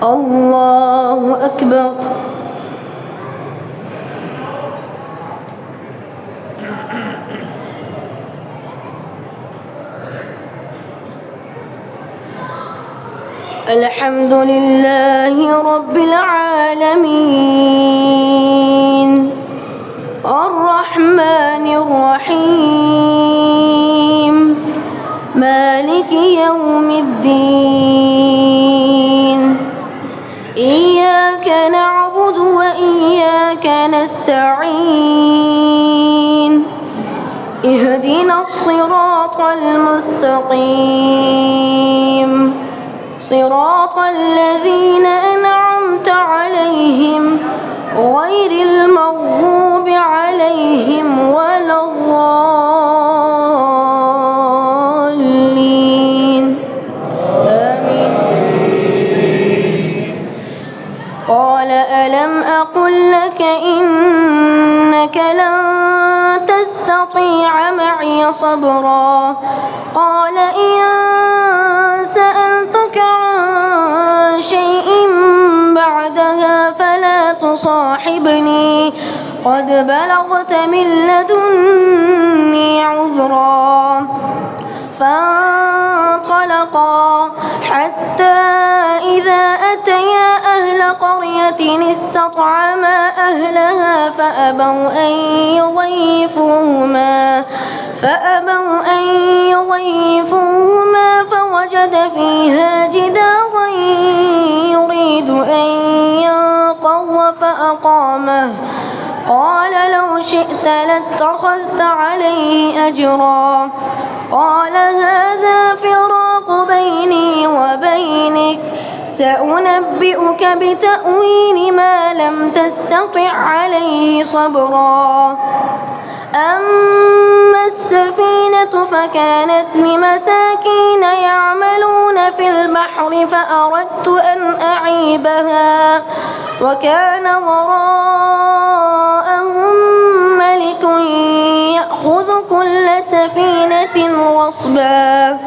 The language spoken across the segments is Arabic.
الله أكبر. الحمد لله رب العالمين الرحمن الرحيم مالك يوم الدين إياك نعبد وإياك نستعين اهدنا الصراط المستقيم صراط الذين أنعمت عليهم غير المغضوب عليهم ولا الضالين آمين. قال ألم أقل لك إنك لن تستطيع معي صبرا قال إن سألتك عن شيء بعدها فلا تصاحبني قد بلغت من لدني عذرا فانطلقا حتى إذا أتيا أهل قرية استطعما أهلها فأبوا أن يضيفوهما فوجد فيها جدارا يريد أن ينقض فأقامه قال لو شئت لاتخذت عليه أجرا قال هذا فراق بيني وبينك سأنبئك بتأويل ما لم تستطع عليه صبرا أما السفينة فكانت لمساكين يعملون في البحر فأردت أن أعيبها وكان وراءهم ملك يأخذ كل سفينة غصبا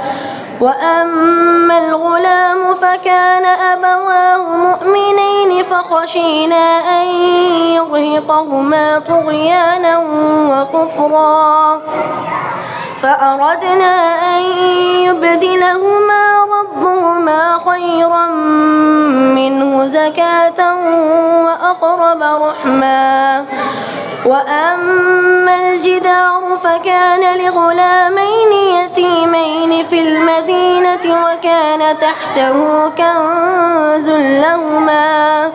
وأما الغلام فكان أبواه مؤمنين فخشينا أن يرهقهما طغيانا وكفرا فأردنا أن يبدلهما ربهما خيرا منه زكاة وأقرب رحما وأما الجدار فكان لغلامين يتيمين في المدينة وكان تحته كنز لهما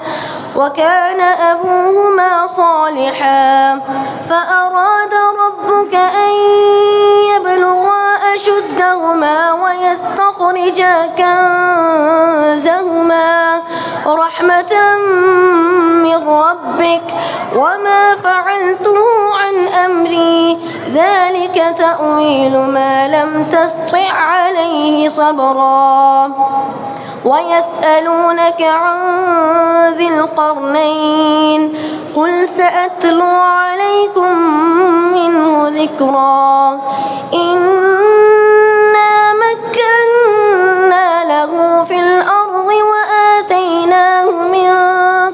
وكان أبوهما صالحا فأراد ربك أن يبلغا أشدهما ويستخرجا كنزهما رحمة من ربك وما فعلته عن أمري ذلك تأويل ما لم تستطع عليه صبرا ويسألونك عن ذي القرنين قل سأتلو عليكم منه ذكرا إنا مكنا له في الأرض وآتيناه من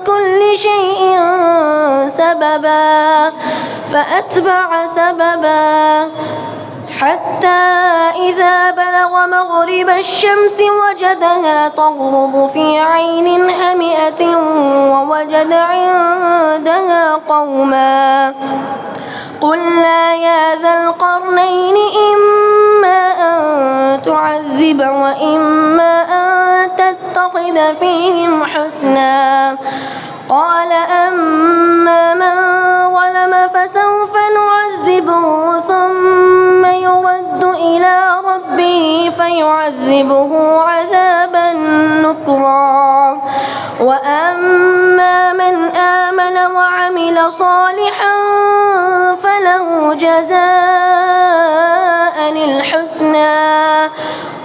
كل شيء سببا فأتبع سببا حتى إذا بلغ مغرب الشمس وجدها تغرب في عين حمئة ووجد عندها قوما قلنا يا ذا القرنين إما أن تعذب وإما أن تتخذ فيهم حسنا قال أما من ظلم فسوف نعذبه ثم يرد إلى ربه فيعذبه عذابا نكرا وأما من آمن وعمل صالحا فله جزاء الحسنى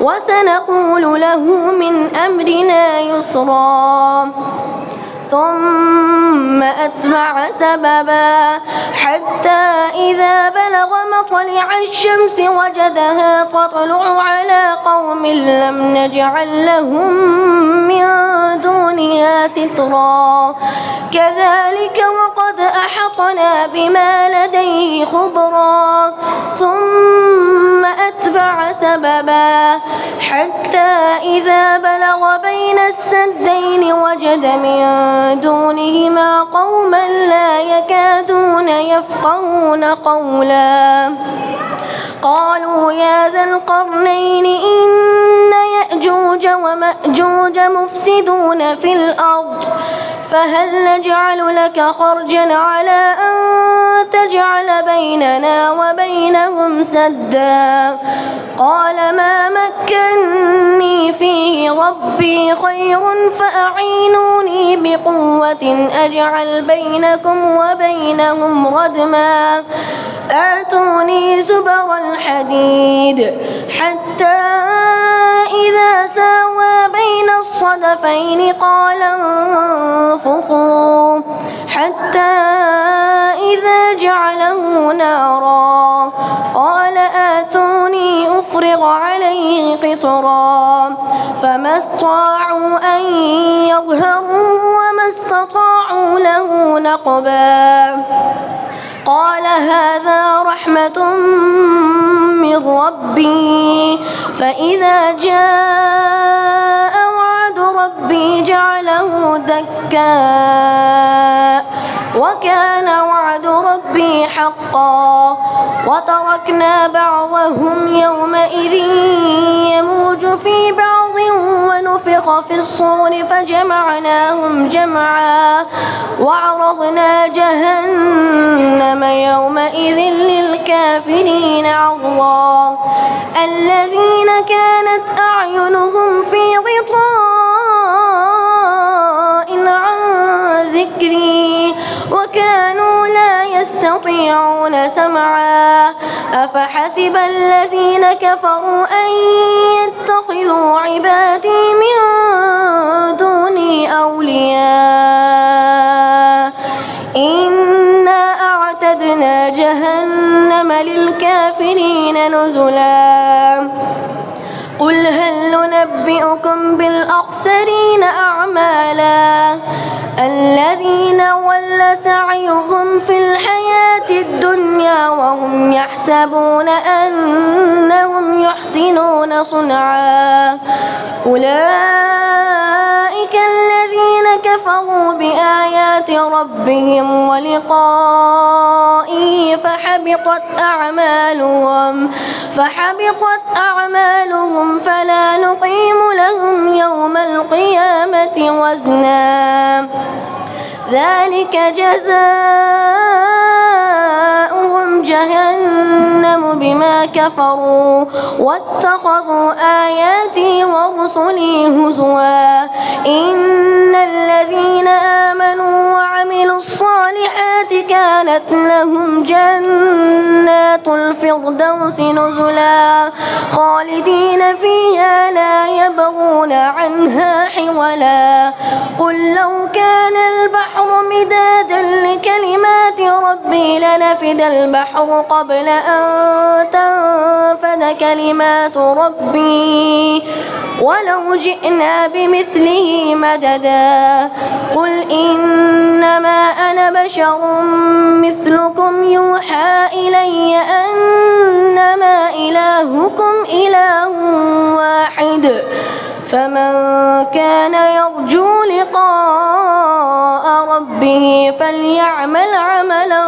وسنقول له من أمرنا يسرا ثم أتبع سببا حتى إذا بلغ مطلع الشمس وجدها تطلع على قوم لم نجعل لهم من دونها عليها سترا كذلك وقد أحطنا بما لديه خبرا ثم أتبع سببا حتى إذا بلغ بين السدين وجد من دونهما قوما لا يكادون يفقهون قولا قالوا يا ذا القرنين إن يأجوج ومأجوج مفسدون في الأرض فهل نجعل لك خرجا على أن تجعل بيننا وبينهم سدا قال ما مكني فيه ربي خير فأعينوني بقوة أجعل بينكم وبينهم ردما آتوني زبر الحديد حتى إذا ساوى بين الصدفين قال انفخوا حتى إذا جعله نارا قال آتوني أفرغ عليه قطرا فما استطاعوا أن يظهروه وما استطاعوا له نقبا قال هذا رحمة من ربي فإذا جاء وعد ربي جعله دكا وكان وعد ربي حقا وتركنا بعضهم يومئذ يموج في بعض ونفخ في الصور فجمعناهم جمعا وعرضنا جهنم يومئذ للكافرين عرضا الذين كانت أعينهم في غطاء عن ذكري وكانوا لا يستطيعون سمعا أفحسب الذين كفروا أن يتخذوا عبادي من دوني أولياء إنا أعتدنا جهنم للكافرين نزلا قل هل ننبئكم بالأخسرين أعمالا الذين ضل سعيهم في الحياة الدنيا وهم يحسبون أنهم يحسنون صنعا أولئك الذين كفروا بآيات ربهم ولقائه فحبطت أعمالهم فلا نقيم لهم يوم القيامة وزنا ذلك جزاؤهم جهنم بما كفروا واتخذوا آياتي ورسلي هزوا إن الذين آمنوا وعملوا الصالحات كانت لهم جنات الفردوس نزلا خالدين فيها لا يبغون عنها حولا قل لو كان البحر مدادا لكلمات ربي لنفد البحر قبل أن تنفد كلمات ربي ولو جئنا بمثله مددا قل إنما أنا بشر مثلكم يوحى إلي أنما إلهكم إله واحد فمن كان يرجو لقاء ربه فليعمل عملا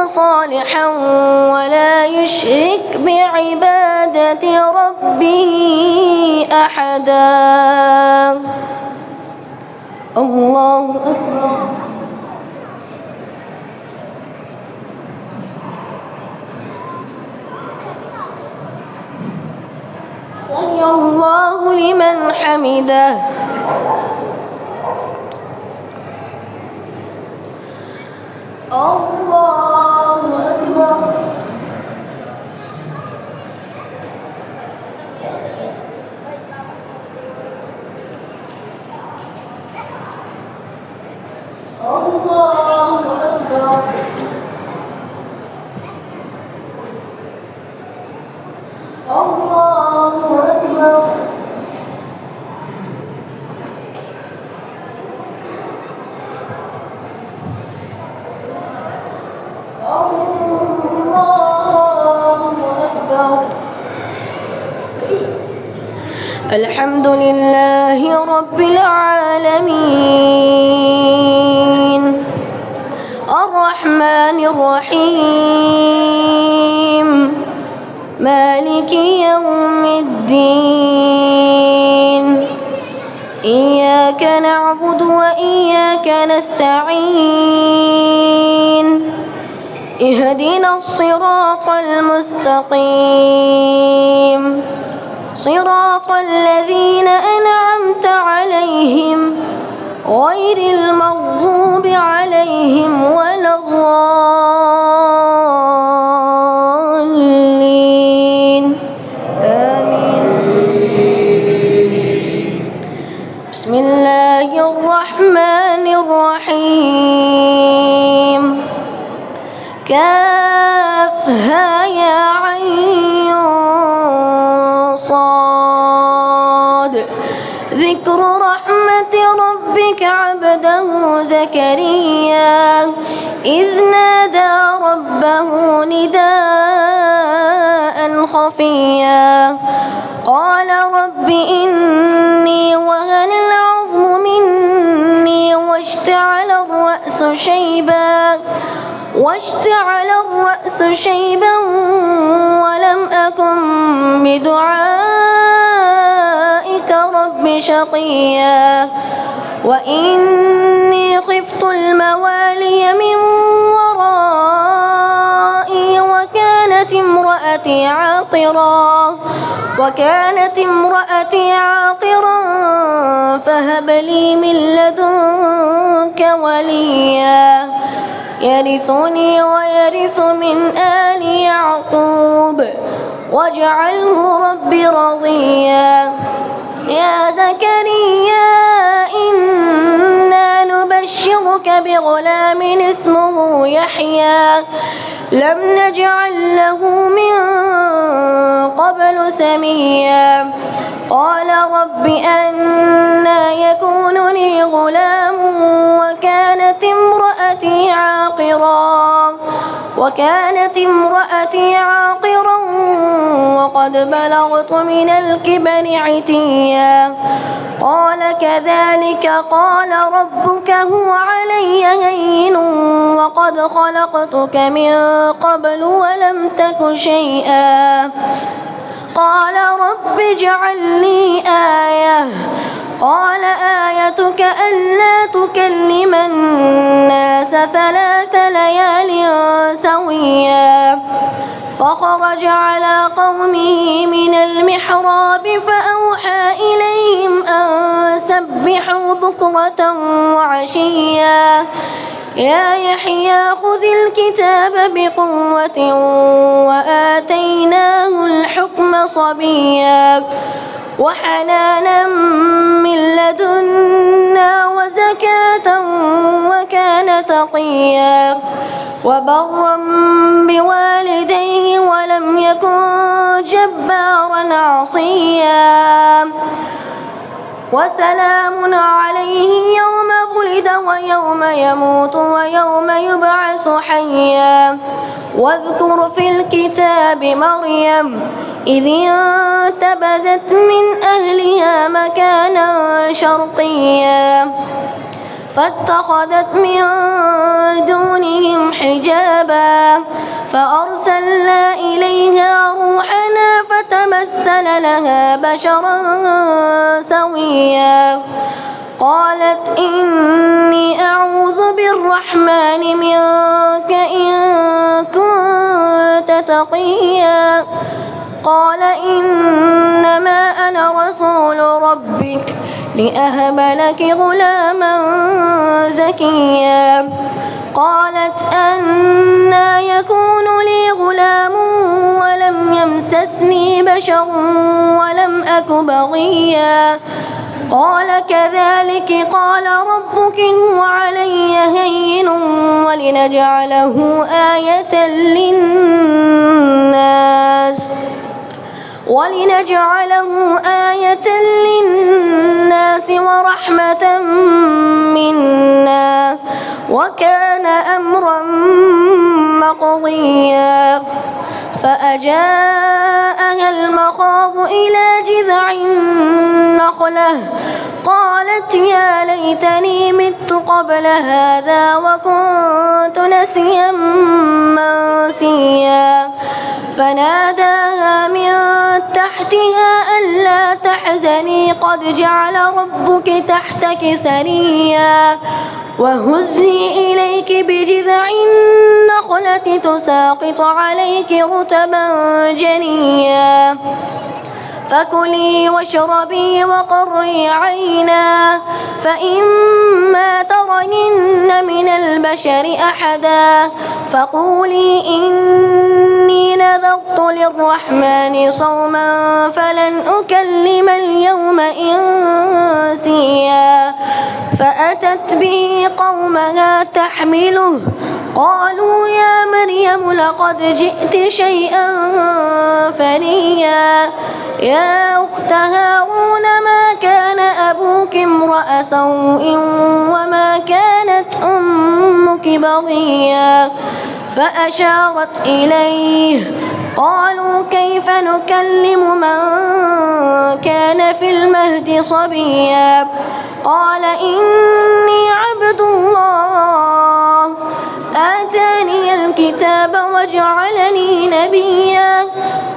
صالحا ولا يشرك بعبادة ربه أحدا. الله أكبر. سمع الله لمن حمده. الله أكبر. الله أكبر. الله أكبر. الحمد لله رب العالمين الرحمن الرحيم مالك يوم الدين إياك نعبد وإياك نستعين اهدنا الصراط المستقيم صراط الذين أنعمت عليهم غير المغضوب عليهم ولا الضالين آمين. بسم الله الرحمن الرحيم كافها يا عين صاد ذكر رحمة ربك عبده زكريا إذ نادى ربه نداء خفيا قال رب إني وهن العظم مني واشتعل الرأس شيبا ولم أكن بدعائك رب شقيا وإني خفت الموالي من ورائي وكانت امرأتي عاقرا فهب لي من لدنك وليا يرثني ويرث من آل يعقوب واجعله رب رضيا يا زكريا إنا نبشرك بغلام اسمه يحيى لم نجعل له من قبل سميا قال رب أنى يكون لي غلام وكانت امرأتي عاقرا وقد بلغت من الكبر عتيا قال كذلك قال ربك هو علي هين وقد خلقتك من قبل ولم تك شيئا قال رب اجعل لي آية قال آيتك ألا تكلم الناس 3 ليال سويا فخرج على قومه من المحراب فأوحى إليهم أن سبحوا بكرة وعشيا يا يحيى خذ الكتاب بقوة وآتيناه الحكم صبيا وحنانا من لدنا وزكاة وكان تقيا وبرا بوالديه ولم يكن جبارا عصيا وسلام عليه يوم ولد ويوم يموت ويوم يبعث حيا واذكر في الكتاب مريم إذ انتبذت من أهلها مكانا شرقيا فاتخذت من دونهم حجابا فأرسلنا إليها روحنا فتمثل لها بشرا سويا قالت إني أعوذ بالرحمن منك إن كنت تقيا قال إنما أنا رسول ربك لأهب لك غلاما زكيا قالت أنى يكون لي غلام ولم يمسسني بشر ولم أك بغيا قال كذلك قال ربك هو علي هين ولنجعله آية للناس ورحمة منا وكان أمرا مقضيا فأجاءها المخاض إلى جذع مثقله قالت يا ليتني مت قبل هذا وكنت نسيا منسيا فناداها من تحتها ألا تحزني قد جعل ربك تحتك سريا وهزي إليك بجذع النخلة تساقط عليك رطبا جنيا فكلي واشربي وقري عينا فإما ترين من البشر أحدا فقولي إني نذرت للرحمن صوما فلن أكلم اليوم إنسيا فأتت به قومها تحمله قالوا يا مريم لقد جئت شيئا فريا يا أخت هارون ما كان أبوك امرأ سوء وما كانت أمك بغيا فأشارت إليه قالوا كيف نكلم من كان في المهد صبيا قال إني عبد الله آتاني الكتاب وجعلني نبيا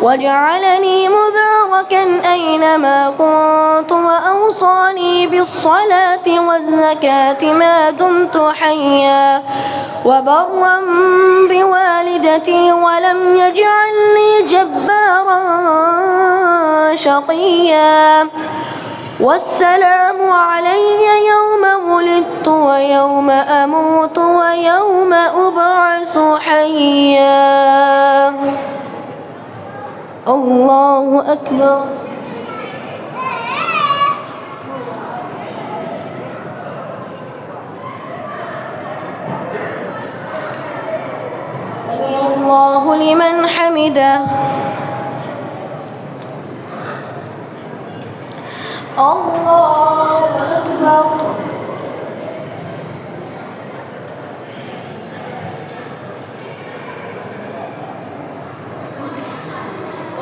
وجعلني مباركا أينما كنت وأوصاني بالصلاة والزكاة ما دمت حيا وبرا بوالدتي ولم يجعلني جبارا شقيا والسلام علي يوم ولدت ويوم أموت ويوم أبعث حيا. الله أكبر. سمع الله لمن حمده. الله أكبر.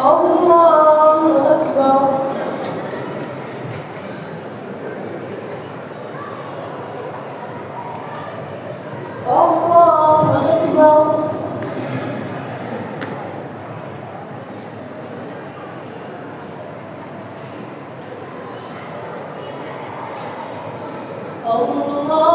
الله أكبر. الله أكبر. الله